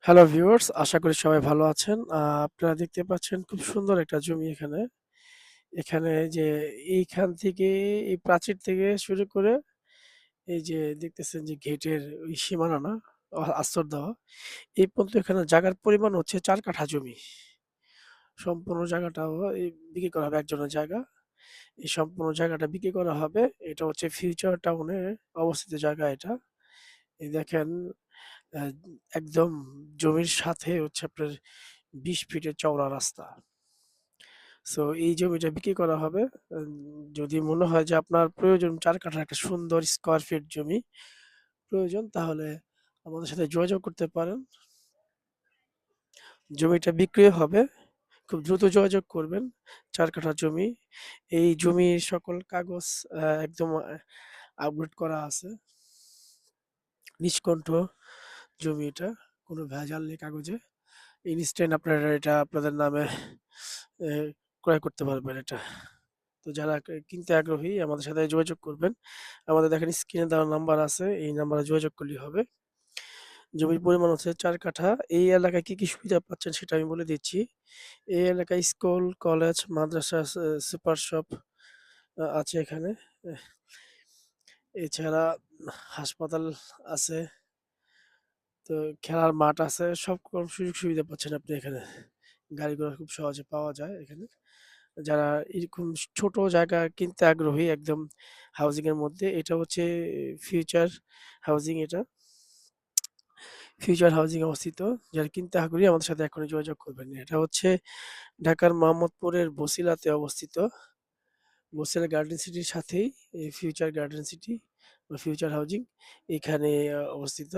Hello viewers, আশা করি সবাই ভালো আছেন। আপনারা দেখতে পাচ্ছেন খুব সুন্দর একটা জমি এখানে। এখানে যে এইখান থেকে এই প্রাচীর থেকে শুরু করে এই যে দেখতেছেন যে গেটের ওই সীমানা না আস্তর দেওয়া। এই পর্যন্ত এখানে জায়গার পরিমাণ হচ্ছে ৪ কাঠা জমি। সম্পূর্ণ জায়গাটাও এই বিক্রি করা হবে একজনের জায়গা। এই সম্পূর্ণ জায়গাটা বিক্রি করা হবে। এটা হচ্ছে ফিউচার টাউনে অবস্থিত জায়গা এটা। এই দেখেন আ একদম জমির সাথে হচ্ছে আপনার ২০ ফিটের চওড়া রাস্তা। সো এই জমিটা বিক্রি করা হবে। যদি মনে হয় যে আপনার প্রয়োজন ৪ কাঠার একটা সুন্দর স্কয়ার ফিট জমি প্রয়োজন তাহলে আমাদের সাথে যোগাযোগ করতে পারেন। জমিটা বিক্রিও হবে। খুব দ্রুত যোগাযোগ করবেন। ৪ কাঠা জমি। এই জমির সকল কাগজ একদম আপডেট করা আছে। নিষ্কণ্ঠ জমি এটা। কোনো ভেজাল নেই কাগজে। ইনস্ট্যান্ট আপনারা এটা আপনাদের নামে এ ক্রয় করতে পারবেন এটা। তো যারা কিনতে আগ্রহী আমাদের সাথে যোগাযোগ করবেন। আমাদের দেখেন স্ক্রিনে দেওয়া নাম্বার আছে। এই নাম্বারে যোগাযোগ করলেই হবে। জমির পরিমাণ হচ্ছে ৪ কাঠা। এই এলাকায় কি সুবিধা পাচ্ছেন সেটা আমি বলে দিচ্ছি। এই এলাকায় স্কুল, কলেজ, মাদ্রাসা, সুপার শপ আছে এখানে। এহ এছাড়া হাসপাতাল আছে। তো খেলার মাঠ আছে। সব রকম সুযোগ সুবিধা পাচ্ছেন আপনি এখানে। গাড়ি-ঘোড়া খুব সহজে পাওয়া যায় এখানে। যারা এরকম ছোট জায়গা কিনতে আগ্রহী একদম হাউজিং এর মধ্যে, এটা হচ্ছে ফিউচার হাউজিং এটা। ফিউচার হাউজিং এ অবস্থিত। যারা কিনতে আগ্রহী আমাদের সাথে এখনই যোগাযোগ করবেন। এটা হচ্ছে ঢাকার মোহাম্মদপুরের বসিলাতে অবস্থিত। বসিলা গার্ডেন সিটির সাথেই এই ফিউচার গার্ডেন সিটি বা ফিউচার হাউজিং এখানে অবস্থিত।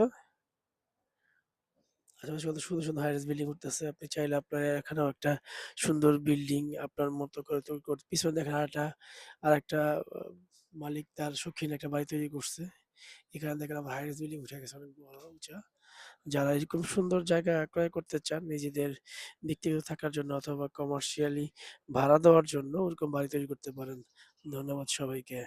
আশেপাশে কত সুন্দর, সুন্দর হাই রাইজ বিল্ডিং উঠতেছে। আপনি চাইলে আপনার এখানেও একটা সুন্দর বিল্ডিং আপনার মতো করে তৈরি করতে পিছনে দেখেন আরেকটা আ মালিক তার শৌখিন একটা বাড়ি তৈরি করছে। এখানে দেখেন আবার হাই রাইজ বিল্ডিং উঠে গেছে অনেক বড় উঁচা। যারা এরকম সুন্দর জায়গা ক্রয় করতে চান নিজেদের ব্যক্তিগত থাকার জন্য অথবা কমার্শিয়ালি ভাড়া দেওয়ার জন্য ওরকম বাড়ি তৈরি করতে পারেন। ধন্যবাদ সবাইকে।